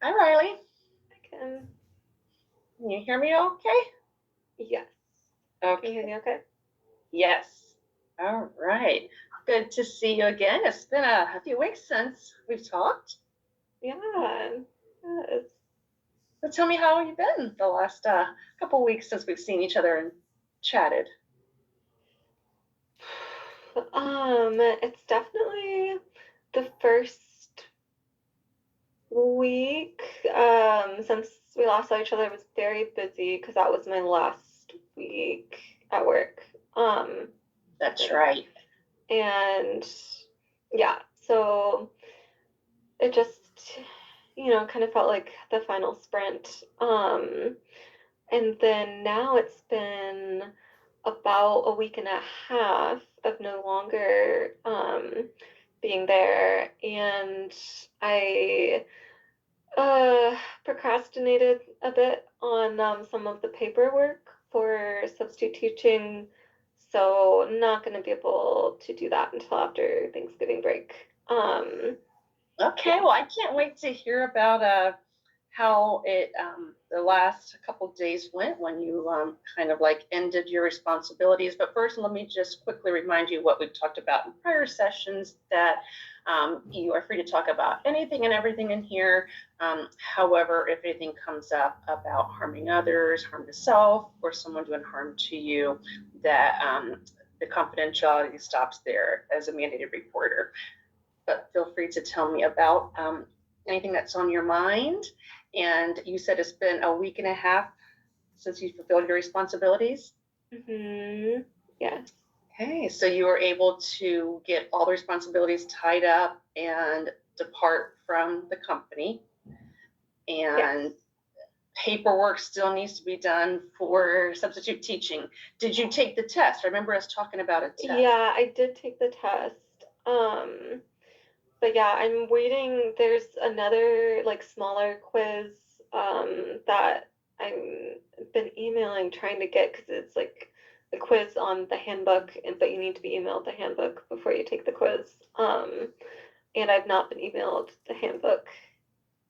Hi, Riley. I can. Can you hear me okay? Yes. Can you hear Okay. me okay? Yes. All right. Good to see you again. It's been a few weeks since we've talked. Yeah. Yes. So tell me how you been the last couple weeks since we've seen each other and chatted. It's definitely the first week since we last saw each other. I was very busy because that was my last week at work. I That's think. right. And yeah, so it just kind of felt like the final sprint. And then now it's been about a week and a half of no longer being there, and I procrastinated a bit on some of the paperwork for substitute teaching, so I'm not going to be able to do that until after Thanksgiving break. Okay. Yeah. Well, I can't wait to hear about how it the last couple days went when you kind of like ended your responsibilities. But first, let me just quickly remind you what we've talked about in prior sessions, that you are free to talk about anything and everything in here. However, if anything comes up about harming others, harm to self, or someone doing harm to you, that the confidentiality stops there as a mandated reporter. But feel free to tell me about anything that's on your mind. And you said it's been a week and a half since you fulfilled your responsibilities. Yes. Okay, so you were able to get all the responsibilities tied up and depart from the company. Yes. And paperwork still needs to be done for substitute teaching. Did you take the test? I remember us talking about a test. Yeah, I did take the test. But yeah, I'm waiting. There's another like smaller quiz that I'm been emailing trying to get because it's like a quiz on the handbook, and but you need to be emailed the handbook before you take the quiz. And I've not been emailed the handbook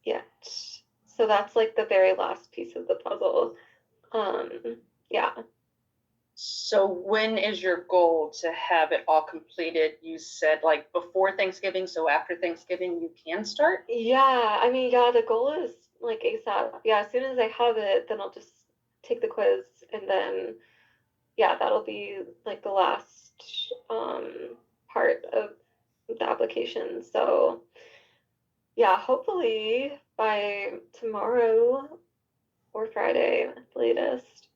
yet. So that's like the very last piece of the puzzle. Yeah. So when is your goal to have it all completed? You said like before Thanksgiving, so after Thanksgiving you can start? Yeah, I mean, yeah, the goal is like ASAP. Yeah, as soon as I have it, then I'll just take the quiz and then yeah, that'll be like the last part of the application. So, yeah, hopefully by tomorrow or Friday at the latest.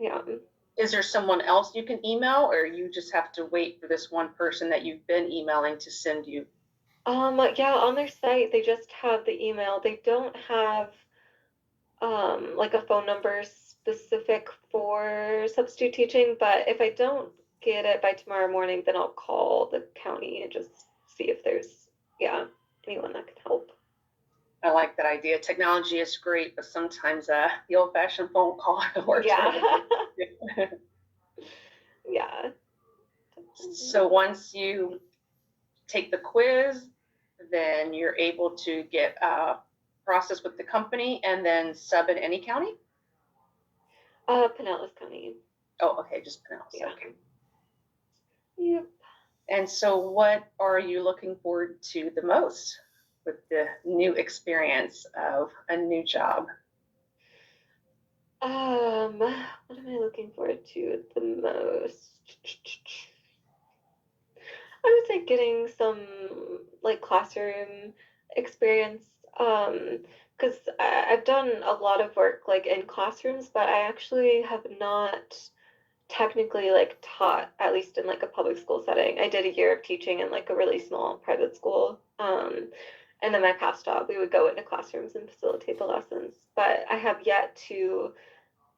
Yeah. Is there someone else you can email, or you just have to wait for this one person that you've been emailing to send you? Yeah, on their site they just have the email. They don't have like a phone number specific for substitute teaching, but if I don't get it by tomorrow morning, then I'll call the county and just see if there's, yeah, anyone that can help. I like that idea. Technology is great, but sometimes the old-fashioned phone call works Yeah. better. Yeah. So once you take the quiz, then you're able to get processed with the company and then sub in any county. Pinellas County. Oh, okay, just Pinellas. Yeah. Okay. Yep. And so, what are you looking forward to the most with the new experience of a new job? What am I looking forward to the most? I would say getting some like classroom experience. Because I've done a lot of work like in classrooms, but I actually have not technically like taught, at least in like a public school setting. I did a year of teaching in like a really small private school. And then my past job, we would go into classrooms and facilitate the lessons. But I have yet to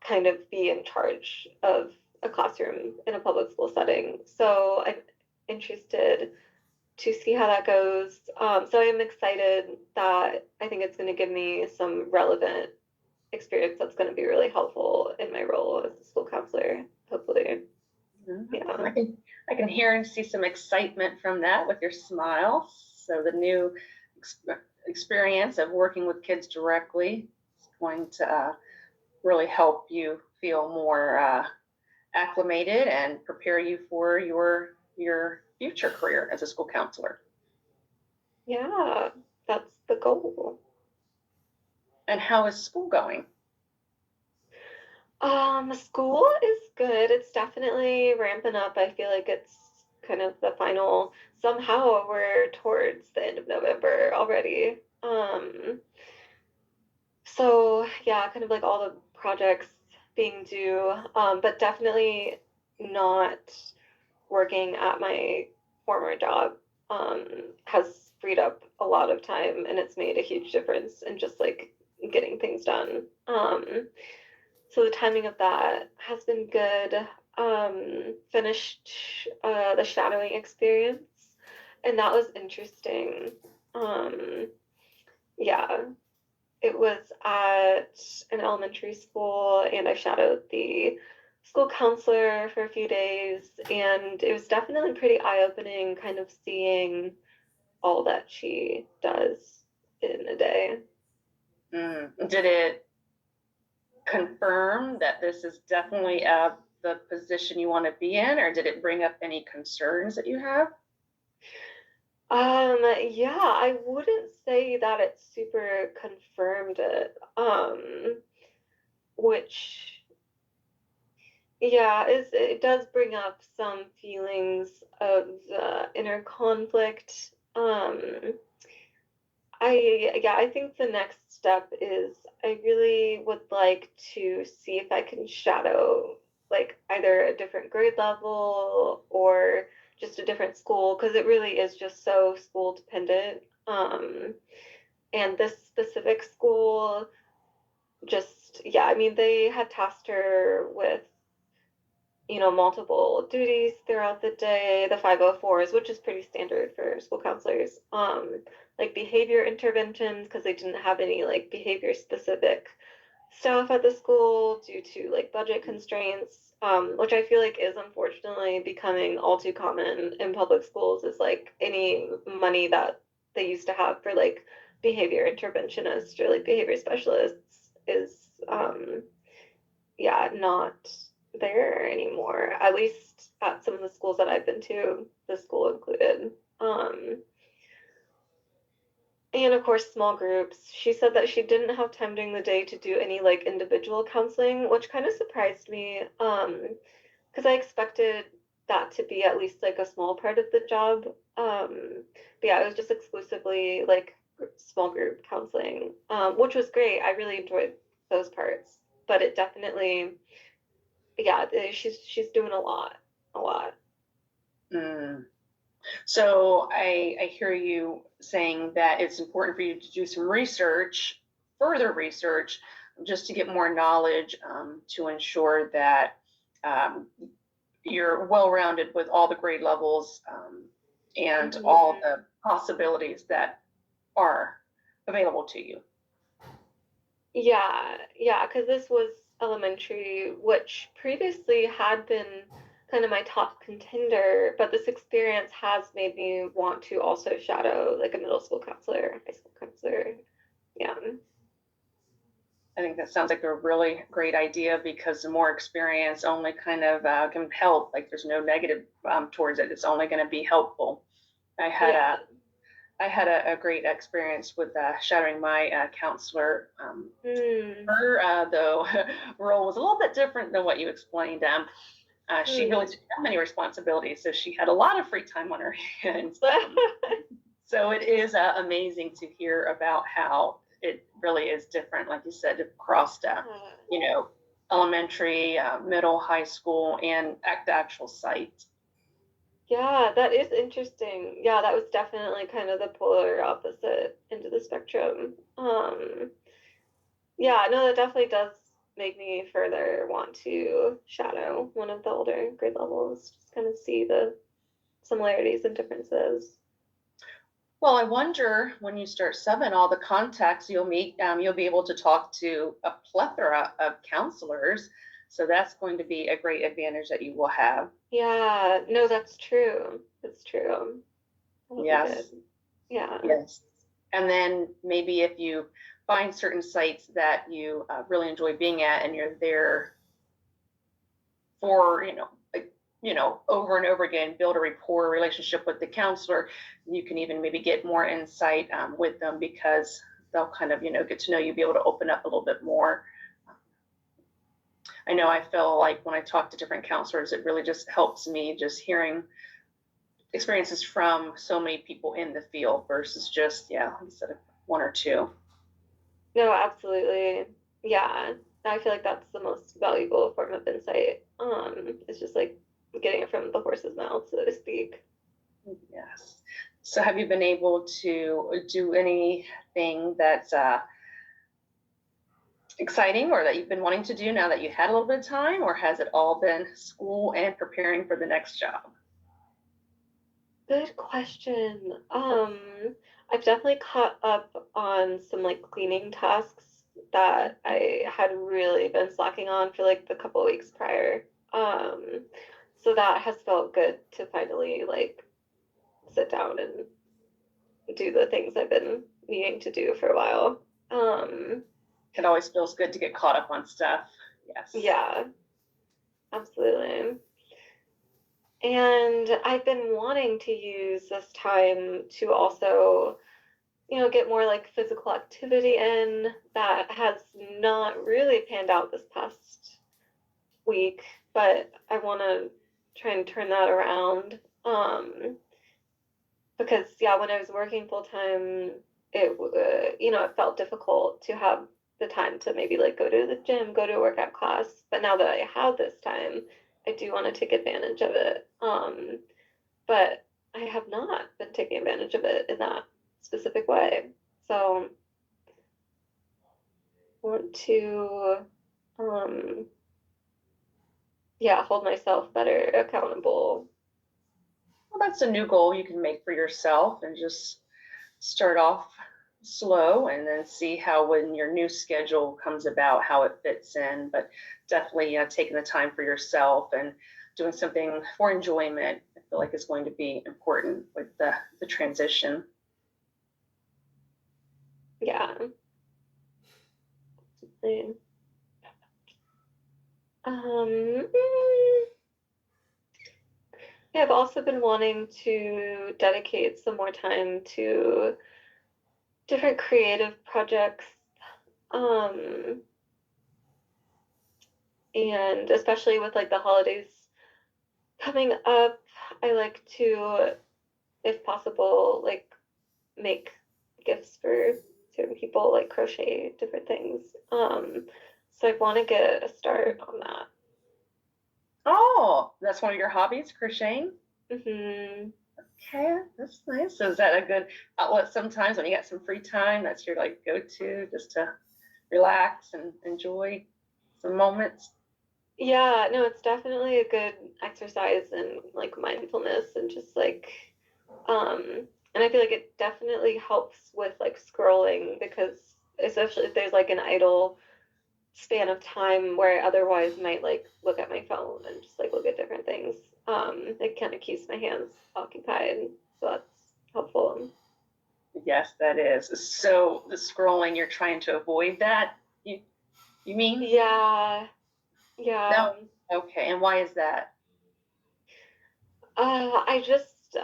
kind of be in charge of a classroom in a public school setting. So I'm interested to see how that goes. So I'm excited that I think it's going to give me some relevant experience that's going to be really helpful in my role as a school counselor, hopefully. Yeah. I can hear and see some excitement from that with your smile. So the new experience of working with kids directly is going to really help you feel more acclimated and prepare you for your future career as a school counselor. Yeah, that's the goal. And how is school going? School is good. It's definitely ramping up. I feel like it's kind of the final, somehow we're towards the end of November already. So yeah, kind of like all the projects being due, but definitely not working at my former job, um, has freed up a lot of time and it's made a huge difference in just like getting things done. So the timing of that has been good. Finished the shadowing experience, and that was interesting. Um, yeah, it was at an elementary school, and I shadowed the school counselor for a few days, and it was definitely pretty eye-opening, kind of seeing all that she does in a day. Did it confirm that this is definitely the position you want to be in, or did it bring up any concerns that you have? Yeah, I wouldn't say that it super confirmed it. Which, yeah, it does bring up some feelings of inner conflict. I think the next step is I really would like to see if I can shadow like either a different grade level or just a different school because it really is just so school dependent. And this specific school just, yeah, I mean, they had tasked her with, multiple duties throughout the day, the 504s, which is pretty standard for school counselors. Like behavior interventions, because they didn't have any like behavior specific staff at the school due to like budget constraints, which I feel like is unfortunately becoming all too common in public schools, is like any money that they used to have for like behavior interventionists or like behavior specialists is yeah, not there anymore. At least at some of the schools that I've been to, the school included. And of course, small groups. She said that she didn't have time during the day to do any like individual counseling, which kind of surprised me. Because I expected that to be at least like a small part of the job. But yeah, it was just exclusively like small group counseling, which was great. I really enjoyed those parts, but it definitely, yeah, she's doing a lot. Mm. So I hear you saying that it's important for you to do some research, further research, just to get more knowledge to ensure that um, you're well-rounded with all the grade levels and all Mhm. the possibilities that are available to you. Yeah, because this was elementary, which previously had been kind of my top contender, but this experience has made me want to also shadow like a middle school counselor, high school counselor. Yeah. I think that sounds like a really great idea because the more experience only kind of can help. Like there's no negative towards it. It's only going to be helpful. I had Yeah. a I had a great experience with shadowing my counselor. Hmm. Her though role was a little bit different than what you explained. She really Hmm. didn't have many responsibilities, so she had a lot of free time on her hands. So it is amazing to hear about how it really is different, like you said, across you know elementary, middle, high school, and at the actual site. Yeah, that is interesting. Yeah, that was definitely kind of the polar opposite end of the spectrum. Yeah, no, that definitely does make me further want to shadow one of the older grade levels, just kind of see the similarities and differences. Well, I wonder when you start subbing all the contacts you'll meet, you'll be able to talk to a plethora of counselors. So that's going to be a great advantage that you will have. Yeah, no, that's true. That's true. That'll be good. Yes, Yeah. yes. And then maybe if you find certain sites that you really enjoy being at and you're there for, like, over and over again, build a rapport relationship with the counselor. You can even maybe get more insight with them because they'll kind of, get to know you, be able to open up a little bit more. I know I feel like when I talk to different counselors, it really just helps me just hearing experiences from so many people in the field versus just, instead of one or two. No, absolutely. Yeah. I feel like that's the most valuable form of insight. It's just like getting it from the horse's mouth, so to speak. Yes. So have you been able to do anything that's exciting or that you've been wanting to do now that you had a little bit of time, or has it all been school and preparing for the next job? Good question. I've definitely caught up on some like cleaning tasks that I had really been slacking on for like the couple weeks prior. So that has felt good to finally like sit down and do the things I've been needing to do for a while. It always feels good to get caught up on stuff. Yes. Yeah, absolutely. And I've been wanting to use this time to also, get more like physical activity in that has not really panned out this past week, but I want to try and turn that around. Because yeah, when I was working full time, it felt difficult to have the time to maybe like go to the gym, go to a workout class. But now that I have this time, I do want to take advantage of it. But I have not been taking advantage of it in that specific way. So I want to, um, yeah, hold myself better accountable. Well, that's a new goal you can make for yourself and just start off slow and then see how, when your new schedule comes about, how it fits in. But definitely taking the time for yourself and doing something for enjoyment, I feel like is going to be important with the transition. Yeah. And, Um, mm, yeah, I've also been wanting to dedicate some more time to different creative projects. Um, and especially with like the holidays coming up, I like to, if possible, like make gifts for certain people, like crochet different things. So I want to get a start on that. Oh, that's one of your hobbies, crocheting? Hmm. Okay, that's nice. So is that a good outlet sometimes when you got some free time? That's your like go-to just to relax and enjoy some moments? Yeah, no, it's definitely a good exercise and like mindfulness and just like and I feel like it definitely helps with like scrolling because especially if there's like an idle span of time where I otherwise might like look at my phone and just like look at different things. It kind of keeps my hands occupied, so that's helpful. Yes, that is. So the scrolling, you're trying to avoid that, you mean? Yeah, No? yeah. Okay, and why is that? I just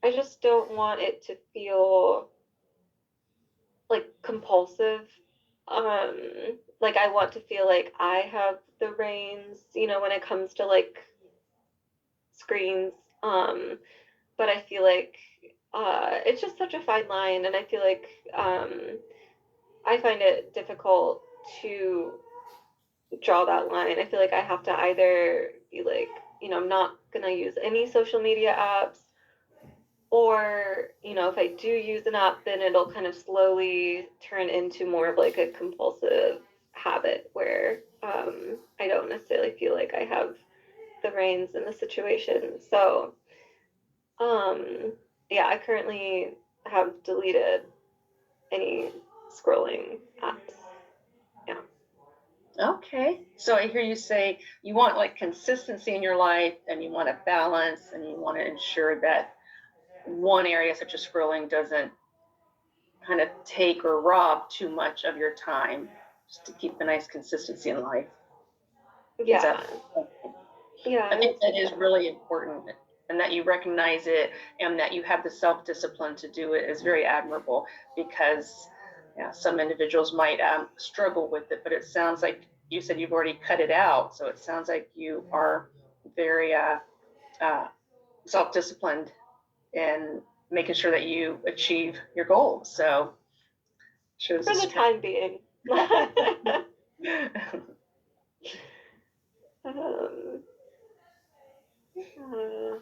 I just don't want it to feel like compulsive. Like I want to feel like I have the reins, when it comes to like screens. But I feel like it's just such a fine line, and I feel like I find it difficult to draw that line. I feel like I have to either be like, I'm not gonna use any social media apps, or, if I do use an app, then it'll kind of slowly turn into more of like a compulsive habit where I don't necessarily feel like I have the reins in the situation. So, um, yeah, I currently have deleted any scrolling apps. Yeah. Okay, so I hear you say you want like consistency in your life and you want a balance and you want to ensure that one area such as scrolling doesn't kind of take or rob too much of your time, just to keep a nice consistency in life. Is Yeah. that, Yeah, I I think would that say is that. really important, and that you recognize it and that you have the self-discipline to do it is very admirable, because yeah, some individuals might struggle with it, but it sounds like you said you've already cut it out. So it sounds like you are very uh, self-disciplined in making sure that you achieve your goals. So shows For the the strength. time being. Um, uh,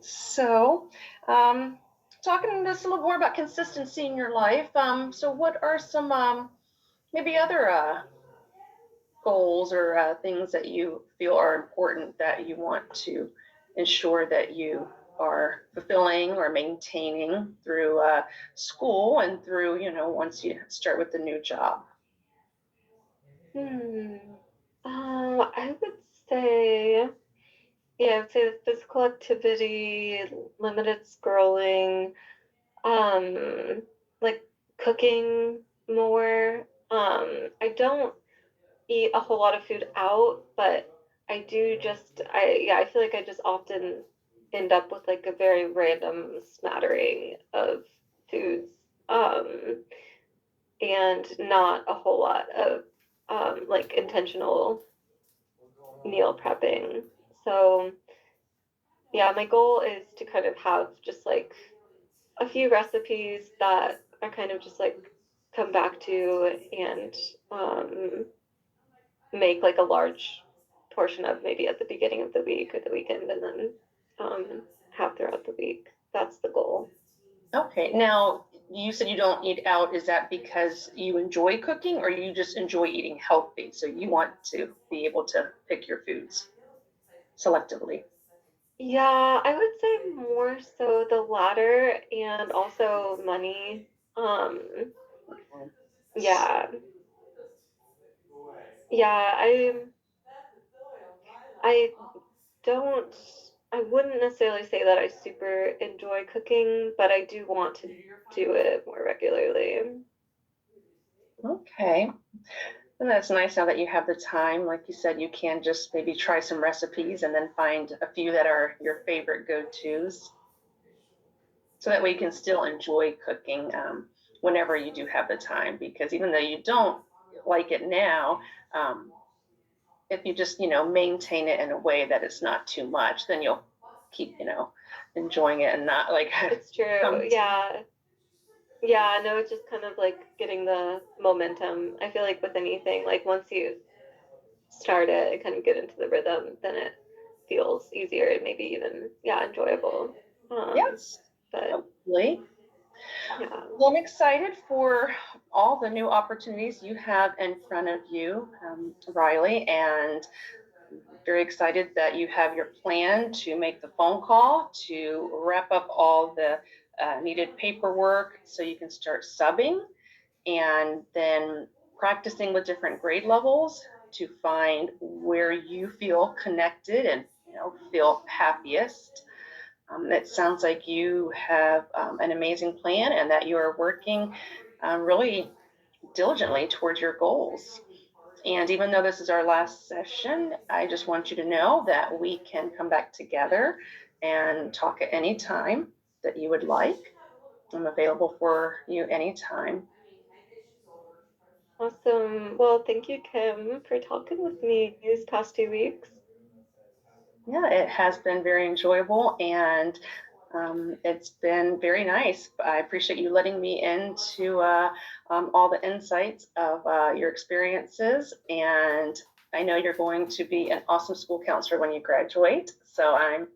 So, um, talking just a little more about consistency in your life. So what are some maybe other goals or things that you feel are important that you want to ensure that you are fulfilling or maintaining through school and through, once you start with the new job? hmm. I would say, yeah, I would say the physical activity, limited scrolling, um, like cooking more. I don't eat a whole lot of food out, but I do just I feel like I just often end up with like a very random smattering of foods. And not a whole lot of like intentional meal prepping. So yeah, my goal is to kind of have just like a few recipes that I kind of just like come back to and um, make like a large portion of maybe at the beginning of the week or the weekend and then have throughout the week. That's the goal. Okay, now you said you don't eat out. Is that because you enjoy cooking or you just enjoy eating healthy? So you want to be able to pick your foods selectively. Yeah, I would say more so the latter and also money. Um, yeah, yeah, I don't, I wouldn't necessarily say that I super enjoy cooking, but I do want to do it more regularly. Okay. And that's nice now that you have the time. Like you said, you can just maybe try some recipes and then find a few that are your favorite go-tos. So that way you can still enjoy cooking whenever you do have the time. Because even though you don't like it now, um, if you just, maintain it in a way that it's not too much, then you'll keep, enjoying it and not like It's true. come. Yeah. Yeah, no, it's just kind of like getting the momentum. I feel like with anything, like once you start it and kind of get into the rhythm, then it feels easier and maybe even, yeah, enjoyable. Yes, But hopefully. yeah. Well, I'm excited for all the new opportunities you have in front of you, Riley, and very excited that you have your plan to make the phone call to wrap up all the needed paperwork so you can start subbing, and then practicing with different grade levels to find where you feel connected and feel happiest. It sounds like you have an amazing plan and that you are working really diligently towards your goals. And even though this is our last session, I just want you to know that we can come back together and talk at any time that you would like. I'm available for you anytime. Awesome. Well, thank you, Kim, for talking with me these past 2 weeks. Yeah, it has been very enjoyable and it's been very nice. I appreciate you letting me into all the insights of your experiences. And I know you're going to be an awesome school counselor when you graduate. So I'm